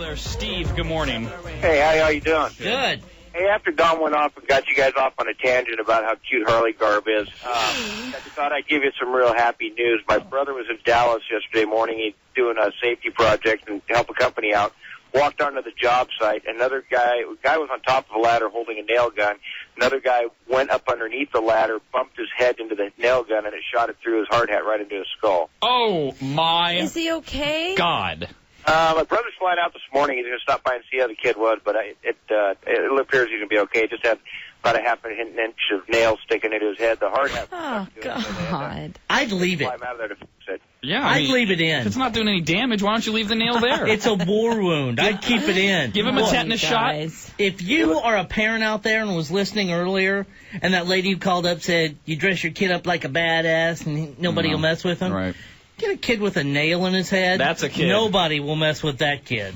there's Steve. Good morning. Hey, how you doing? Good. Hey, after Don went off and got you guys off on a tangent about how cute Harley Garb is, I thought I'd give you some real happy news. My brother was in Dallas yesterday morning. He's doing a safety project and to help a company out. Walked onto the job site. A guy was on top of a ladder holding a nail gun. Another guy went up underneath the ladder, bumped his head into the nail gun, and it shot it through his hard hat right into his skull. Oh, my Is he okay? God. My brother's flying out this morning. He's going to stop by and see how the kid was, but it appears he's going to be okay. Just had about a half an inch of nails sticking into his head. The hard hat. Oh, God. I'd leave it. Climb out of there to fix it. Yeah, I'd leave it in. If it's not doing any damage, why don't you leave the nail there? It's a war wound. I'd keep it in. Give him a tetanus shot. If you are a parent out there and was listening earlier, and that lady who called up said, you dress your kid up like a badass and nobody will mess with him. Right. Get a kid with a nail in his head. That's a kid. Nobody will mess with that kid.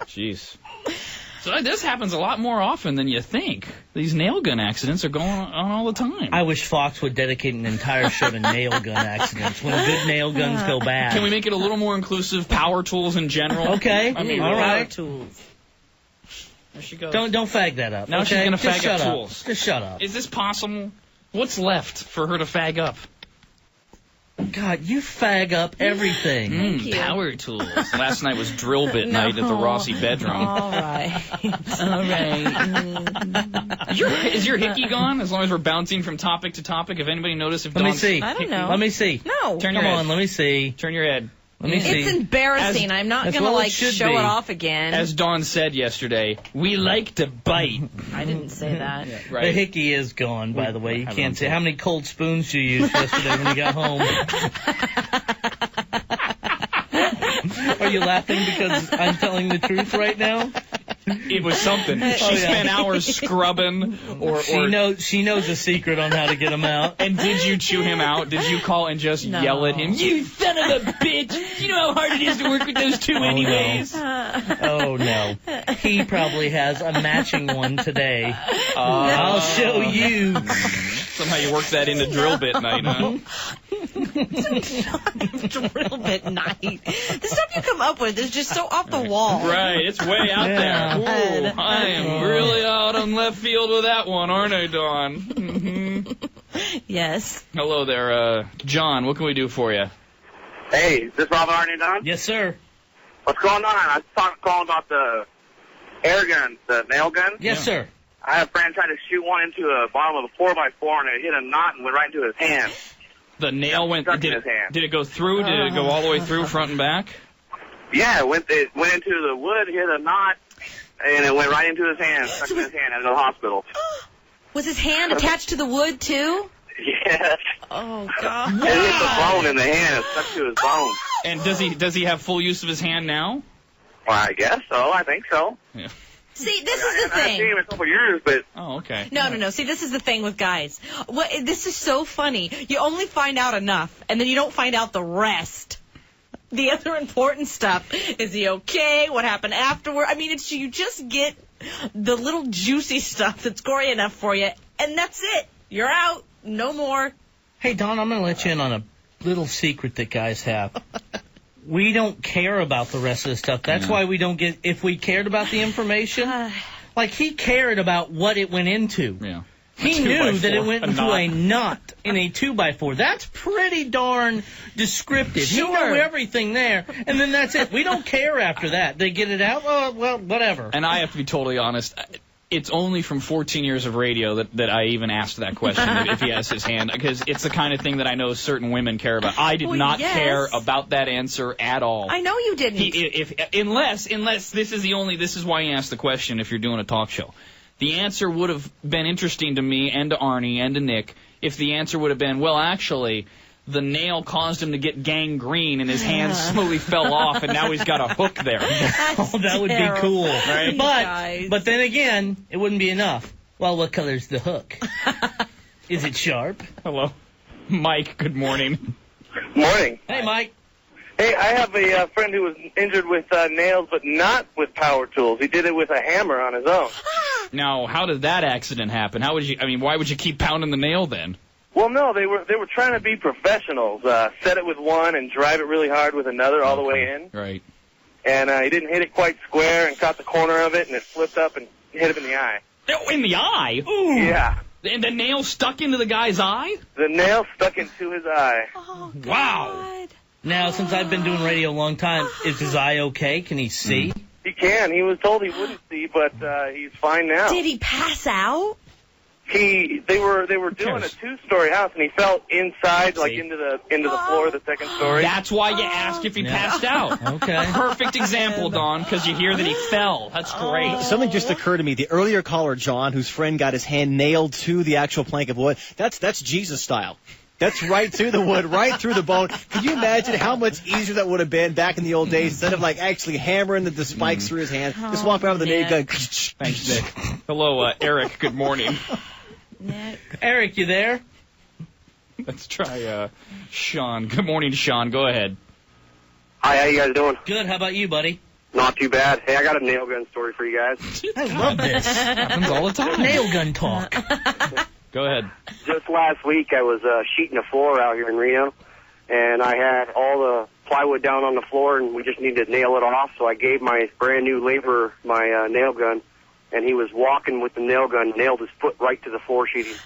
Jeez. So this happens a lot more often than you think. These nail gun accidents are going on all the time. I wish Fox would dedicate an entire show to nail gun accidents. When good nail guns go bad. Can we make it a little more inclusive? Power tools in general. Okay. I mean, all right. Power tools. There she goes. Don't fag that up. Now okay? she's going to Just fag up shut tools. Just shut up. Is this possible? What's left for her to fag up? God, you fag up everything. Thank you. Power tools. Last night was drill bit night at the Rossi bedroom. All right. All right. Is your hickey gone? As long as we're bouncing from topic to topic. If anybody noticed if Let me Dawn's see. I don't know. Let me see. No. Turn your Come head. on, let me see. Turn your head. Let me see. It's embarrassing. I'm not That's going to, what it should show be. it off again. As Dawn said yesterday, we like to bite. I didn't say that. Right. The hickey is gone, by the way. You have can't it say on how many cold spoons you used yesterday when you got home. Are you laughing because I'm telling the truth right now? It was something. She spent hours scrubbing, She knows a secret on how to get them out. And did you chew him out? Did you call and just yell at him? You son of a bitch! You know how hard it is to work with those two anyways? Oh, no. He probably has a matching one today. I'll show you. Somehow you worked that into drill bit night, huh? Drill bit night. The stuff you come up with is just so off the wall. Right, it's way out there. Ooh, I am really out on left field with that one, aren't I, Dawn? Mm-hmm. Yes. Hello there, John. What can we do for you? Hey, is this Rob Arnie Don? Yes, sir. What's going on? I was calling about the air guns, the nail guns. Yes, sir. I had a friend try to shoot one into a bottom of a 4x4, and it hit a knot and went right into his hand. The nail went. Stuck in his hand. Did it go through? Did it go all the way through, front and back? Yeah, it went into the wood, hit a knot, and it went right into his hand, stuck in his hand at the hospital. Was his hand attached to the wood, too? Yes. Oh, God. It hit the bone in the hand. It stuck to his bone. And does he have full use of his hand now? Well, I guess so. I think so. Yeah. See, this is the I've seen thing. him in a couple years, but... Oh, okay. No. See, this is the thing with guys. This is so funny. You only find out enough, and then you don't find out the rest. The other important stuff, is he okay? What happened afterward? I mean, you just get the little juicy stuff that's gory enough for you, and that's it. You're out. No more. Hey, Don, I'm going to let you in on a little secret that guys have. We don't care about the rest of the stuff. That's why we don't get... If we cared about the information, like he cared about what it went into. Yeah. He knew that it went into a knot in a 2x4. That's pretty darn descriptive. Sure. He knew everything there, and then that's it. We don't care after that. They get it out, well, whatever. And I have to be totally honest. It's only from 14 years of radio that I even asked that question, if he has his hand, because it's the kind of thing that I know certain women care about. I did not care about that answer at all. I know you didn't. Unless this is why you asked the question if you're doing a talk show. The answer would have been interesting to me and to Arnie and to Nick if the answer would have been, well, actually, the nail caused him to get gangrene and his hand slowly fell off and now he's got a hook there. That would be cool. Right? But then again, it wouldn't be enough. Well, what color's the hook? Is it sharp? Hello. Mike, good morning. Morning. Hey, Mike. Hey, I have a friend who was injured with nails, but not with power tools. He did it with a hammer on his own. Now, how did that accident happen? Why would you keep pounding the nail then? Well, no, they were trying to be professionals. Set it with one and drive it really hard with another all the way in. Right. and he didn't hit it quite square and caught the corner of it, and it flipped up and hit him in the eye. Oh, in the eye? Ooh. Yeah. And the nail stuck into the guy's eye? The nail stuck into his eye. Oh, God. Wow. Now, since I've been doing radio a long time, is his eye okay? Can he see? He can. He was told he wouldn't see, but he's fine now. Did he pass out? They were doing a 2-story house, and he fell inside, like into the floor of the second story. That's why you ask if he passed out. Okay. Perfect example, Don, because you hear that he fell. That's great. Something just occurred to me. The earlier caller, John, whose friend got his hand nailed to the actual plank of wood, that's Jesus style. That's right through the wood, right through the bone. Could you imagine how much easier that would have been back in the old days instead of, like, actually hammering the spikes through his hand? Just walk around with a nail gun. Thanks, Nick. Hello, Eric. Good morning. Nick. Eric, you there? Let's try Sean. Good morning, Sean. Go ahead. Hi, how you guys doing? Good. How about you, buddy? Not too bad. Hey, I got a nail gun story for you guys. I love this. Happens all the time. Nail gun talk. Go ahead. Just last week, I was sheeting a floor out here in Reno, and I had all the plywood down on the floor, and we just needed to nail it off. So I gave my brand new laborer my nail gun, and he was walking with the nail gun, nailed his foot right to the floor sheeting.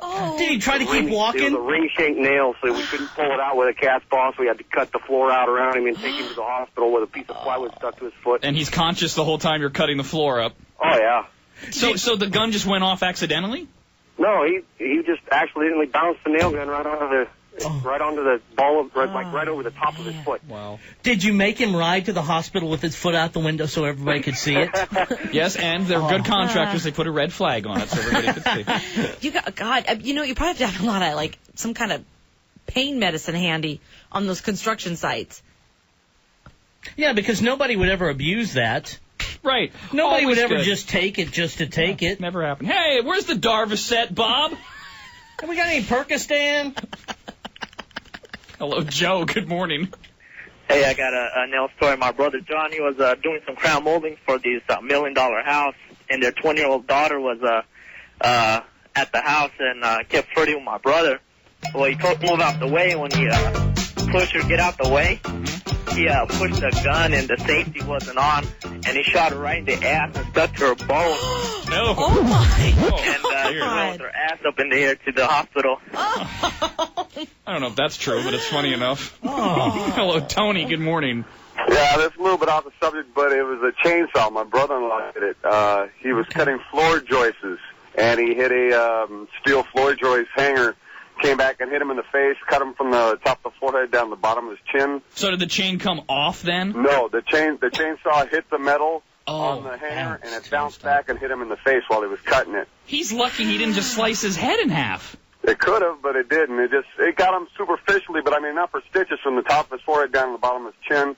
Oh. Did he try to keep It was walking? a ring shank nail, so we couldn't pull it out with a cat's paw, so we had to cut the floor out around him and take him to the hospital with a piece of plywood stuck to his foot. And he's conscious the whole time you're cutting the floor up. Oh, yeah. So the gun just went off accidentally? No, he just accidentally bounced the nail gun right onto the ball of right over the top of his foot. Wow. Did you make him ride to the hospital with his foot out the window so everybody could see it? Yes, and they're good contractors. They put a red flag on it so everybody could see. You probably have to have a lot of, like, some kind of pain medicine handy on those construction sites. Yeah, because nobody would ever abuse that. Right. Nobody Always would ever good. just take it just to take it. Never happened. Hey, where's the Darvocet, Bob? Have we got any Percostan? Hello, Joe. Good morning. Hey, I got a nail story. My brother Johnny was doing some crown molding for this $1 million house, and their 20-year-old daughter was at the house and kept flirting with my brother. Well, he told him to move out the way. When he pushed her to get out the way, he pushed the gun and the safety wasn't on, and he shot her right in the ass and stuck to her bone. No. Oh, my And she rolled her ass up in the air to the hospital. I don't know if that's true, but it's funny enough. Oh. Hello, Tony. Good morning. Yeah, that's a little bit off the subject, but it was a chainsaw. My brother-in-law did it. He was cutting floor joists, and he hit a steel floor joist hanger, came back and hit him in the face, cut him from the top of the forehead down the bottom of his chin. So did the chain come off then? No, the chainsaw hit the metal on the hanger, and it bounced back and hit him in the face while he was cutting it. He's lucky he didn't just slice his head in half. It could have, but it didn't. It got him superficially, but I mean, enough for stitches from the top of his forehead down to the bottom of his chin.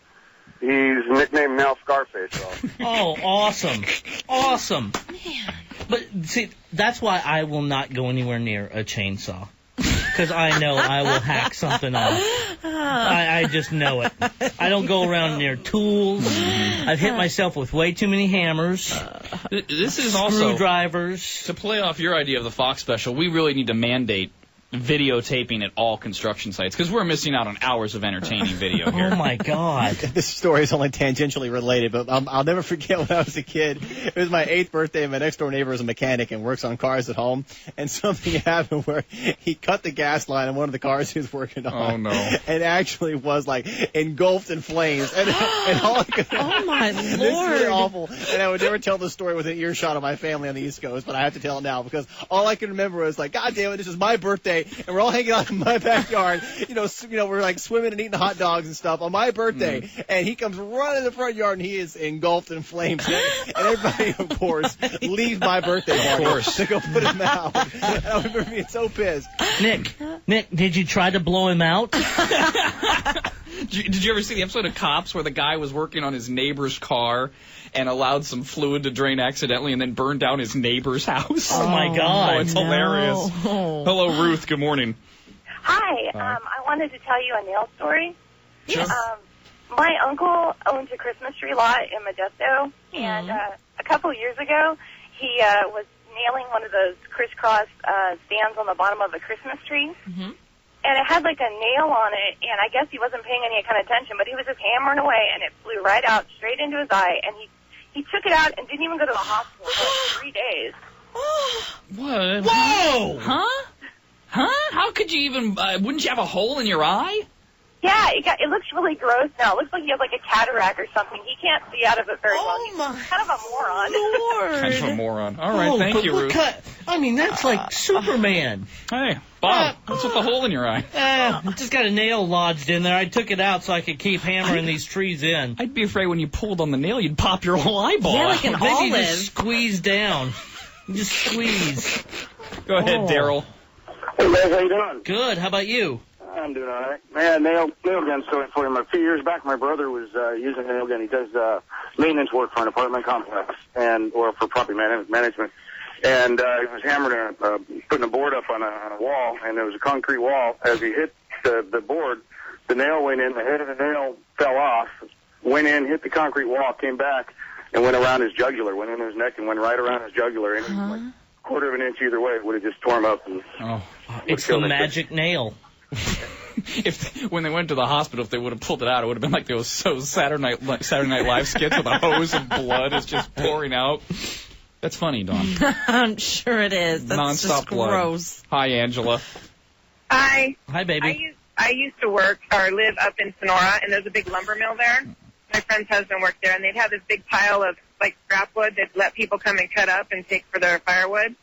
He's nicknamed now Scarface. So. Oh, awesome. Awesome. Man. But, see, that's why I will not go anywhere near a chainsaw. Because I know I will hack something off. I just know it. I don't go around near tools. I've hit myself with way too many hammers. This is also, screwdrivers. to play off your idea of the Fox special, we really need to mandate videotaping at all construction sites, because we're missing out on hours of entertaining video here. Oh, my God. This story is only tangentially related, but I'll never forget when I was a kid. It was my 8th birthday, and my next-door neighbor is a mechanic and works on cars at home, and something happened where he cut the gas line on one of the cars he was working on. Oh, no. And actually was, like, engulfed in flames. And all I could... Oh, my This is Lord. really awful, and I would never tell the story with an earshot of my family on the East Coast, but I have to tell it now, because all I can remember was, like, God damn it, this is my birthday, and we're all hanging out in my backyard. You know, we're like swimming and eating hot dogs and stuff on my birthday, and he comes running in the front yard, and he is engulfed in flames. And everybody, of course, leaves my birthday party to go put him out. And I remember being so pissed. Nick, did you try to blow him out? Did you ever see the episode of Cops where the guy was working on his neighbor's car and allowed some fluid to drain accidentally and then burned down his neighbor's house? Oh, my God. Oh, it's hilarious. Hello, Ruth. Good morning. Hi. I wanted to tell you a nail story. Sure. My uncle owns a Christmas tree lot in Modesto, and a couple years ago, he was nailing one of those crisscross stands on the bottom of a Christmas tree. and it had like a nail on it, and I guess he wasn't paying any kind of attention, but he was just hammering away, and it flew right out straight into his eye, and he took it out and didn't even go to the hospital for like 3 days. What? Whoa! Huh? Huh? How could you even, wouldn't you have a hole in your eye? Yeah, it looks really gross now. It looks like he has like a cataract or something. He can't see out of it very well. He's kind of a moron. Lord. Kind of a moron. All right, thank you, Ruth. I mean, that's like Superman. Hey, Bob, what's with the hole in your eye? Just got a nail lodged in there. I took it out so I could keep hammering these trees in. I'd be afraid when you pulled on the nail, you'd pop your whole eyeball Yeah, out. like an Then you olive. just squeeze down. You just squeeze. Go ahead, Daryl. Hey guys, how you doing? Good. How about you? I'm doing all right. Man, nail gun story for him. A few years back, my brother was using a nail gun. He does maintenance work for an apartment complex or for property management. And he was hammering, putting a board up on a wall, and there was a concrete wall. As he hit the board, the nail went in. The head of the nail fell off, went in, hit the concrete wall, came back, and went around his jugular, went into his neck and went right around his jugular. And it was like a quarter of an inch either way. It would have just torn up. And It's the magic nail. When they went to the hospital, if they would have pulled it out, it would have been like those Saturday Night Live skits with a hose of blood is just pouring out. That's funny, Dawn. I'm sure it is. That's Non-stop just blood. gross. Hi, Angela. Hi, baby. I used to work or live up in Sonora, and there's a big lumber mill there. My friend's husband worked there, and they'd have this big pile of like scrap wood that let people come and cut up and take for their firewood.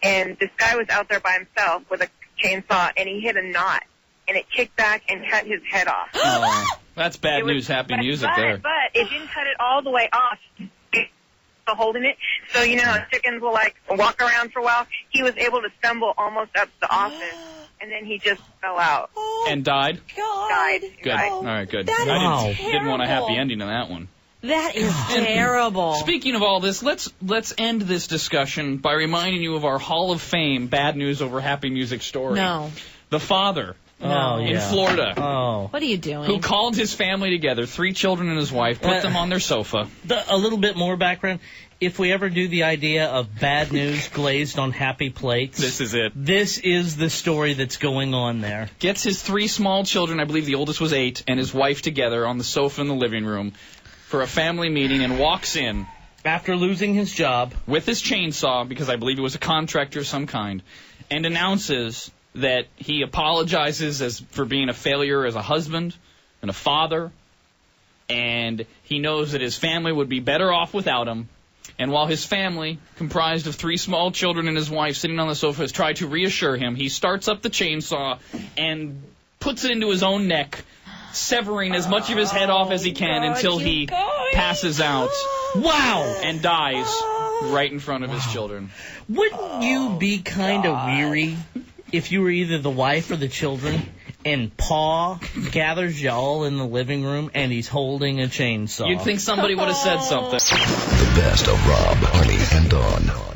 And this guy was out there by himself with a chainsaw, and he hit a knot, and it kicked back and cut his head off. Oh, that's bad news, happy music there. But it didn't cut it all the way off. Still holding it. So, you know how chickens will, like, walk around for a while? He was able to stumble almost up to the office, and then he just fell out. And died? God. Died. Good. All right, good. That I is didn't want a happy terrible. ending to that one. That is terrible. Speaking of all this, let's end this discussion by reminding you of our Hall of Fame bad news over happy music story. No. The father Oh, in yeah. Florida Oh. What are you doing? who called his family together, 3 children and his wife, put them on their sofa. A little bit more background. If we ever do the idea of bad news glazed on happy plates, This is it. this is the story that's going on there. Gets his 3 small children, I believe the oldest was 8, and his wife together on the sofa in the living room for a family meeting and walks in After losing his job, with his chainsaw, because I believe he was a contractor of some kind, and announces that he apologizes for being a failure as a husband and a father, and he knows that his family would be better off without him. And while his family, comprised of 3 small children and his wife sitting on the sofa, has tried to reassure him, he starts up the chainsaw and puts it into his own neck, severing as much of his head off as he can until he passes out. wow! And dies right in front of his children. Wouldn't you be kind of weary if you were either the wife or the children and Pa gathers y'all in the living room and he's holding a chainsaw? You'd think somebody would have said something. The best of Rob, Arnie, and Dawn.